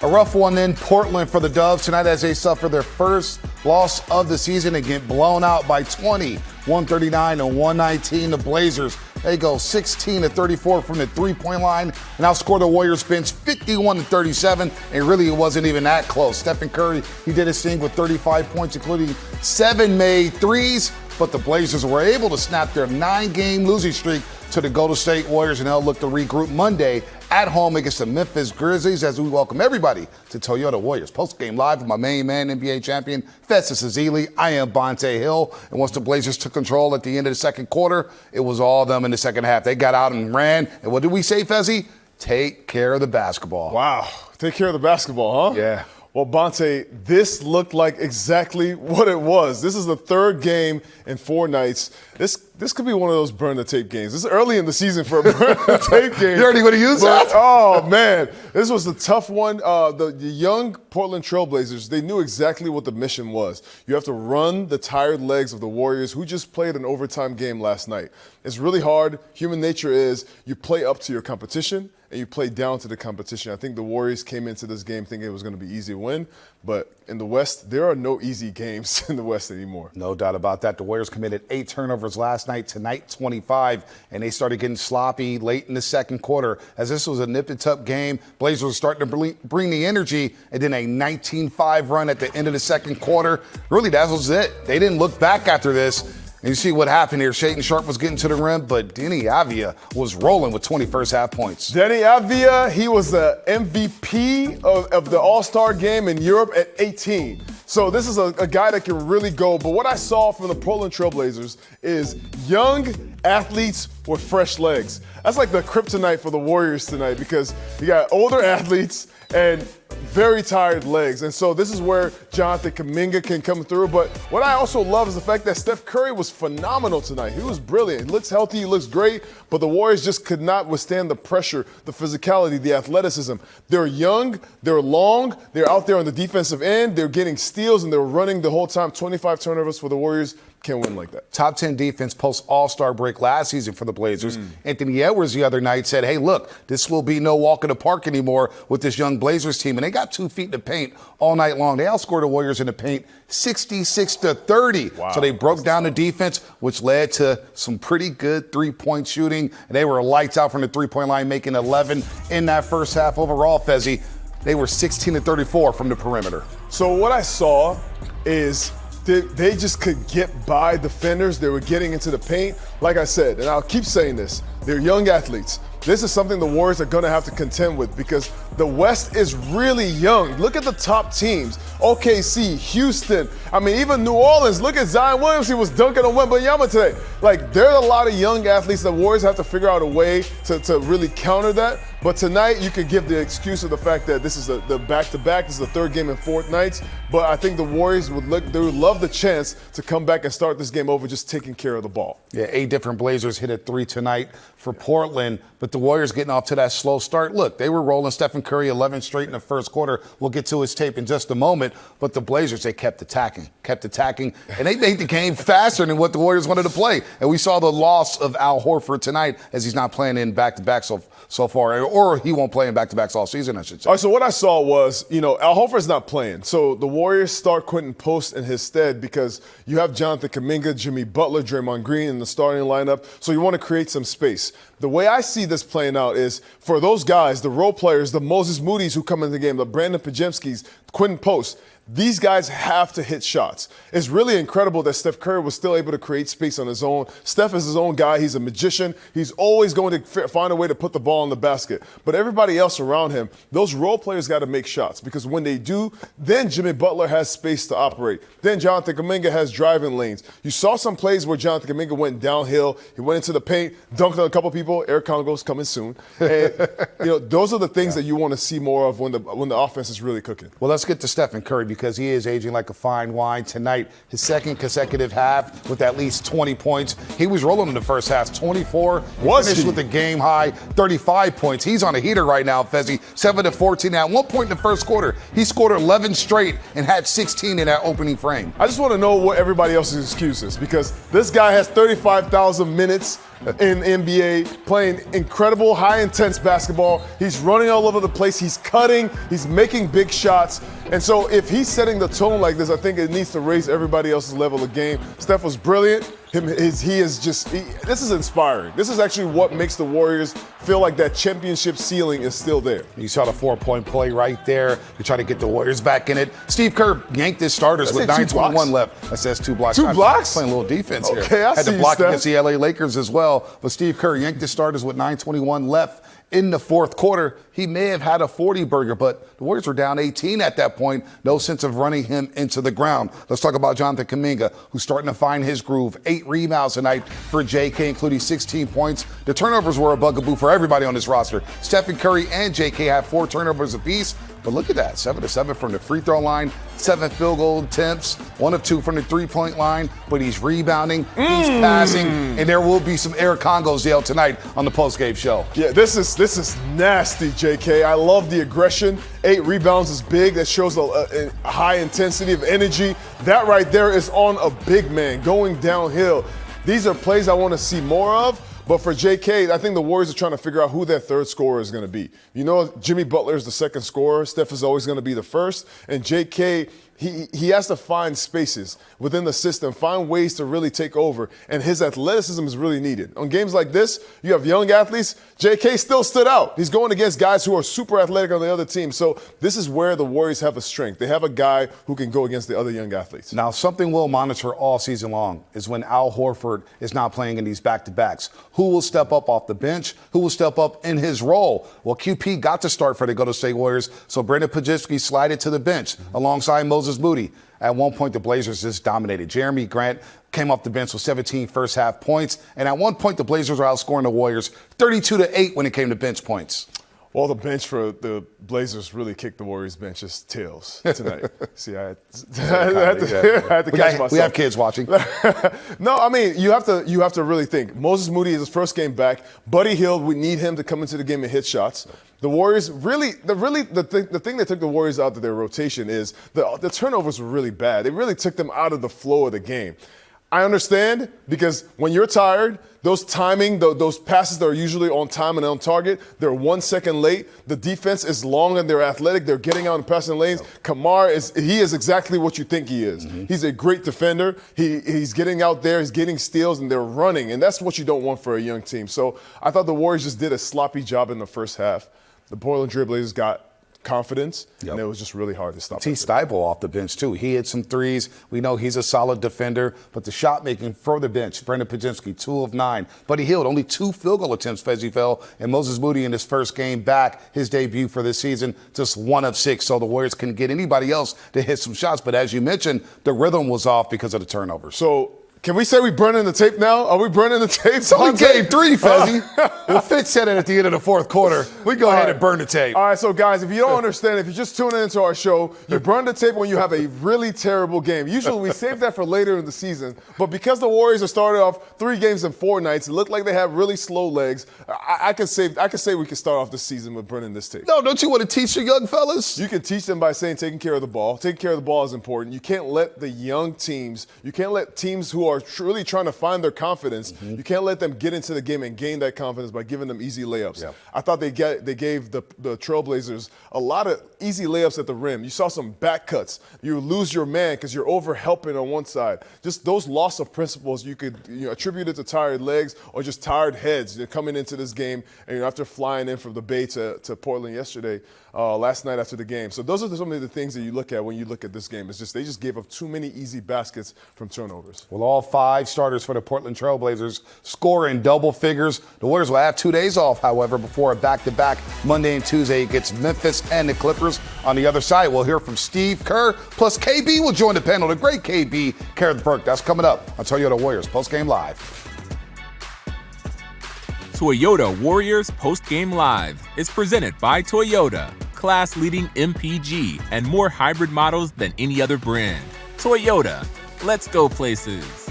A rough one in Portland for the Dubs tonight as they suffer their first loss of the season and get blown out by 20, 139-119. The Blazers, they go 16-34 from the three-point line and outscore the Warriors bench 51-37. And really, it wasn't even that close. Stephen Curry, he did his thing with 35 points, including 7 made threes. But the Blazers were able to snap their 9-game losing streak to the Golden State Warriors, and they'll look to regroup Monday at home against the Memphis Grizzlies as we welcome everybody to Toyota Warriors Postgame Live with my main man, NBA champion, Festus Ezeli. I am Bonta Hill, and once the Blazers took control at the end of the second quarter, it was all them in the second half. They got out and ran, and what did we say, Fezzy? Take care of the basketball. Wow, take care of the basketball, huh? Yeah. Well, Bonta, this looked like exactly what it was. This is the third game in 4 nights. This could be one of those burn the tape games. This is early in the season for a burn the tape game. You already going to use that? Oh, man. This was a tough one. The young Portland Trailblazers, they knew exactly what the mission was. You have to run the tired legs of the Warriors, who just played an overtime game last night. It's really hard. Human nature is you play up to your competition and you play down to the competition. I think the Warriors came into this game thinking it was going to be easy to win, but in the West, there are no easy games in the West anymore. No doubt about that. The Warriors committed 8 turnovers last night, tonight 25, and they started getting sloppy late in the second quarter. As this was a nip-and-tuck game, Blazers were starting to bring the energy, and then a 19-5 run at the end of the second quarter. Really, that was it. They didn't look back after this. And you see what happened here. Shaedon Sharpe was getting to the rim, but Deni Avdija was rolling with 20 first-half points. Deni Avdija, he was the MVP of the All-Star game in Europe at 18. So this is a guy that can really go. But what I saw from the Portland Trailblazers is young athletes with fresh legs. That's like the kryptonite for the Warriors tonight because you got older athletes and very tired legs. And so this is where Jonathan Kuminga can come through. But what I also love is the fact that Steph Curry was phenomenal tonight. He was brilliant. He looks healthy. He looks great. But the Warriors just could not withstand the pressure, the physicality, the athleticism. They're young. They're long. They're out there on the defensive end. They're getting steals, and they're running the whole time. 25 turnovers for the Warriors. Can't win like that. Top 10 defense post All-Star break last season for the Blazers. Anthony Edwards the other night said, hey, look, this will be no walk in the park anymore with this young Blazers team. And they got 2 feet in the paint all night long. They outscored the Warriors in the paint 66-30. Wow. So they broke down the defense, which led to some pretty good three-point shooting. And they were lights out from the three-point line, making 11 in that first half overall, Fezzi. They were 16-34 from the perimeter. So what I saw is they just could get by defenders. They were getting into the paint. Like I said, and I'll keep saying this, they're young athletes. This is something the Warriors are going to have to contend with because the West is really young. Look at the top teams. OKC, Houston, I mean, even New Orleans. Look at Zion Williams. He was dunking on Wembanyama today. Like, there are a lot of young athletes. The Warriors have to figure out a way to really counter that. But tonight, you could give the excuse of the fact that this is the back-to-back. This is the third game in 4 nights. But I think the Warriors would love the chance to come back and start this game over just taking care of the ball. Yeah, 8 different Blazers hit a 3 tonight for Portland, but the Warriors getting off to that slow start. Look, they were rolling Stephen Curry 11 straight in the first quarter. We'll get to his tape in just a moment. But the Blazers, they kept attacking, and they made the game faster than what the Warriors wanted to play. And we saw the loss of Al Horford tonight as he's not playing in back-to-back so far, or he won't play in back-to-backs all season, I should say. All right, so what I saw was, Al Horford's not playing. So the Warriors start Quentin Post in his stead because you have Jonathan Kuminga, Jimmy Butler, Draymond Green in the starting lineup. So you want to create some space. The way I see this playing out is for those guys, the role players, the Moses Moody's who come in the game, the Brandon Pajemskis, Quentin Post, these guys have to hit shots. It's really incredible that Steph Curry was still able to create space on his own. Steph is his own guy. He's a magician. He's always going to find a way to put the ball in the basket. But everybody else around him, those role players got to make shots because when they do, then Jimmy Butler has space to operate. Then Jonathan Kuminga has driving lanes. You saw some plays where Jonathan Kuminga went downhill. He went into the paint, dunked on a couple people. Eric Congo's coming soon. And, those are the things that you want to see more of when the offense is really cooking. Well, let's get to Stephen Curry because he is aging like a fine wine tonight. His second consecutive half with at least 20 points. He was rolling in the first half, 24. Finished with a game high, 35 points. He's on a heater right now, Fezzi, 7-14. Now, at one point in the first quarter, he scored 11 straight and had 16 in that opening frame. I just want to know what everybody else's excuse is because this guy has 35,000 minutes in the NBA, playing incredible, high-intense basketball. He's running all over the place. He's cutting. He's making big shots. And so if he's setting the tone like this, I think it needs to raise everybody else's level of game. Steph was brilliant. This is inspiring. This is actually what makes the Warriors feel like that championship ceiling is still there. You saw the 4-point play right there. You try to get the Warriors back in it. Steve Kerr yanked his starters with 9:21 left. That says 2 blocks. 2 blocks? Playing a little defense here. Okay, I Had see to block you, against the LA Lakers as well. But Steve Kerr yanked his starters with 9:21 left in the fourth quarter. He may have had a 40-burger, but the Warriors were down 18 at that point. No sense of running him into the ground. Let's talk about Jonathan Kuminga, who's starting to find his groove. 8 rebounds tonight for JK, including 16 points. The turnovers were a bugaboo for everybody on this roster. Stephen Curry and JK have 4 turnovers apiece. But look at that, 7-7 from the free throw line, 7 field goal attempts, 1 of 2 from the three-point line. But he's rebounding, he's passing, and there will be some air Congos yelled tonight on the postgame show. Yeah, this is nasty, JK. I love the aggression. 8 rebounds is big. That shows a high intensity of energy. That right there is on a big man going downhill. These are plays I want to see more of. But for JK, I think the Warriors are trying to figure out who their third scorer is going to be. You know, Jimmy Butler is the second scorer. Steph is always going to be the first. And JK, he has to find spaces within the system, find ways to really take over. And his athleticism is really needed. On games like this, you have young athletes. JK still stood out. He's going against guys who are super athletic on the other team. So this is where the Warriors have a strength. They have a guy who can go against the other young athletes. Now, something we'll monitor all season long is when Al Horford is not playing in these back-to-backs. Who will step up off the bench? Who will step up in his role? Well, QP got to start for the Golden State Warriors, so Brendan Pajitsky slided to the bench alongside Moses Moody. At one point, the Blazers just dominated. Jeremy Grant came off the bench with 17 first-half points, and at one point, the Blazers were outscoring the Warriors 32-8 when it came to bench points. Well, the bench for the Blazers really kicked the Warriors' bench's tails tonight. See, I had to catch myself. We have kids watching. No, I mean, you have to really think. Moses Moody is his first game back. Buddy Hield, we need him to come into the game and hit shots. The Warriors the thing that took the Warriors out of their rotation is the turnovers were really bad. It really took them out of the flow of the game. I understand, because when you're tired, those passes that are usually on time and on target, they're 1 second late. The defense is long and they're athletic. They're getting out and passing lanes. Kamar is exactly what you think he is. Mm-hmm. He's a great defender. He's getting out there. He's getting steals, and they're running. And that's what you don't want for a young team. So I thought the Warriors just did a sloppy job in the first half. The Portland Trail Blazers got confidence, and it was just really hard to stop. T. Stiebel off the bench, too. He hit some threes. We know he's a solid defender, but the shot making for the bench, Brendan Pajitsky, 2 of 9. Buddy Hield, only 2 field goal attempts, Fezzi fell, and Moses Moody in his first game back, his debut for this season, just 1 of 6. So the Warriors couldn't get anybody else to hit some shots. But as you mentioned, the rhythm was off because of the turnovers. So can we say we burning the tape now? Are we burning the tape? It's only game 3, Fezzi. Well, Fitz said it at the end of the fourth quarter. We go ahead and burn the tape. All right, so guys, if you don't understand, if you're just tuning into our show, you burn the tape when you have a really terrible game. Usually we save that for later in the season, but because the Warriors are started off 3 games in 4 nights, it looked like they have really slow legs. I can say we can start off this season with burning this tape. No, don't you want to teach your young fellas? You can teach them by saying taking care of the ball. Taking care of the ball is important. You can't let the young teams, you can't let teams who are really trying to find their confidence, you can't let them get into the game and gain that confidence by giving them easy layups. Yeah. I thought they gave the Trailblazers a lot of easy layups at the rim. You saw some back cuts. You lose your man because you're over helping on one side. Just those loss of principles you could attribute it to tired legs or just tired heads. You're coming into this game and after flying in from the Bay to Portland yesterday, last night after the game. So those are some of the things that you look at when you look at this game. It's just they just gave up too many easy baskets from turnovers. Well, all 5 starters for the Portland Trailblazers score in double figures. The Warriors will have 2 days off, however, before a back-to-back Monday and Tuesday against Memphis and the Clippers. On the other side, we'll hear from Steve Kerr, plus KB will join the panel. The great KB, Gareth Burke. That's coming up on Toyota Warriors Postgame Live. Toyota Warriors Postgame Live is presented by Toyota, class-leading MPG and more hybrid models than any other brand. Toyota, let's go places.